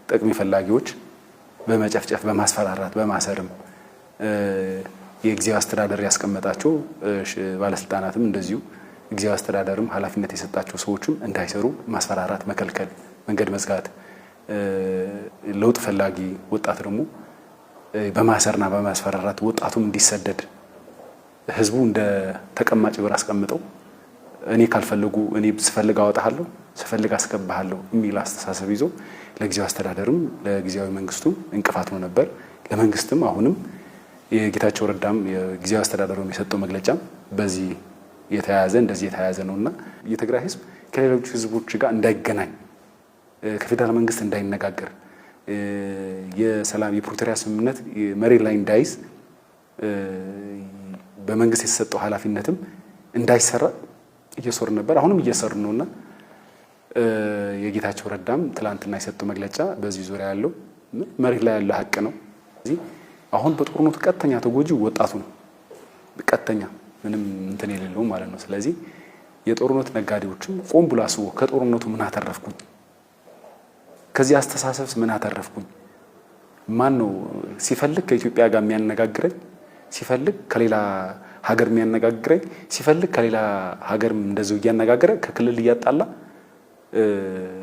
ጥቅም ፈላጊዎች በመጨፍጨፍ በማስፈራራት በማሰርም የጊዜያዊ አስተዳደር ያስቀመጣቸው ባለስልጣናትም እንደዚሁ ጊዜያዊ አስተዳደርም ኃላፊነት የሰጣቸው ሰዎችም እንዳይሰሩ ማስፈራራት መከልከል መንገድ መዝጋት ለውጥ ፈላጊ ወጣት ደግሞ በማሰርና በማስፈራራት ወጣቱም እንዲሰደድ ህዝቡ እንደ ተቀማጭ ብር አስቀምጠው እኔ ካልፈልጉ እኔ ስፈልግ አወጣለሁ ስፈልግ አስገባለሁ የሚል አስተሳሰብ ይዞ ለጊዜያዊ አስተዳደርም ለጊዜያዊ መንግስቱም እንቅፋት ነው ነበር። ለመንግስትም አሁንም የጌታቸው ረዳም የጊዜያዊ አስተዳደሩም የሰጠው መግለጫም በዚህ እንደዚህ የተያያዘ ነውና የትግራይ ህዝብ ከሌሎች ህዝቦች ጋር እንዳይገናኝ ከፌደራል መንግስት እንዳይነጋገር የሰላም የፕሪቶሪያ ስምምነት መሬት ላይ እንዳይዝ በመንግስት የተሰጠው ኃላፊነትም እንዳይሰራ እየሰሩ ነበር። አሁንም እየሰሩ ነውና የጌታቸው ረዳም ትላንትና የሰጠው መግለጫ በዚህ ዙሪያ ያለው መሬት ላይ ያለው ሀቅ ነው። ስለዚህ አሁን በጦርነቱ ቀጥተኛ ተጎጂ ወጣቱ ነው። ቀጥተኛ ምንም እንትን የሌለው ማለት ነው። ስለዚህ የጦርነት ነጋዴዎችም ቆም ብሎ አስቦ ከጦርነቱ ምን አተረፍኩኝ፣ ከዚህ አስተሳሰብ ምን አተረፍኩኝ፣ ማን ነው ሲፈልግ ከኢትዮጵያ ጋር የሚያነጋግረኝ፣ ሲፈልግ ከሌላ ሀገር የሚያነጋግረኝ፣ ሲፈልግ ከሌላ ሀገርም እንደዚሁ እያነጋገረ ከክልል እያጣላ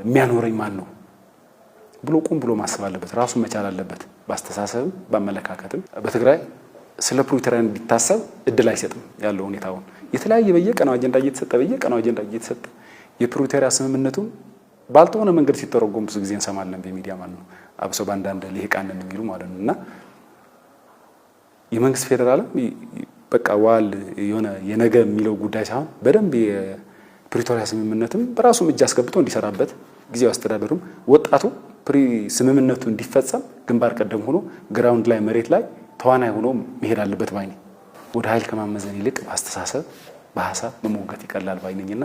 የሚያኖረኝ ማን ነው ብሎ ቆም ብሎ ማሰብ አለበት። ራሱን መቻል አለበት። በአስተሳሰብም በአመለካከትም በትግራይ ስለ ፕሪቶሪያ እንዲታሰብ እድል አይሰጥም ያለው ሁኔታውን የተለያየ በየቀናው አጀንዳ እየተሰጠ የፕሪቶሪያ ስምምነቱም ባልተሆነ መንገድ ሲተረጎም ብዙ ጊዜ እንሰማለን በሚዲያ ማለት ነው። አብሶ ባንዳንድ ሊቃንን የሚሉ ማለት ነውና የመንግስት ፌደራልም በቃ ዋል የሆነ የነገ የሚለው ጉዳይ ሳይሆን በደንብ የፕሪቶሪያ ስምምነትም በራሱ እጅ አስገብቶ እንዲሰራበት ጊዜያዊ አስተዳደሩም ወጣቱ ስምምነቱ እንዲፈጸም ግንባር ቀደም ሆኖ ግራውንድ ላይ መሬት ላይ ተዋናይ ሆኖ መሄድ አለበት ባይ ነኝ። ወደ ኃይል ከማመዘን ይልቅ በአስተሳሰብ በሐሳብ መሞገት ይቀላል ባይ ነኝና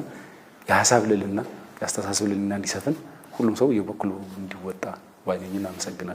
የሐሳብ ልዕልና የአስተሳሰብ ልዕልና እንዲሰፍን ሁሉም ሰው የበኩሉ እንዲወጣ ባይ ነኝና አመሰግናለሁ።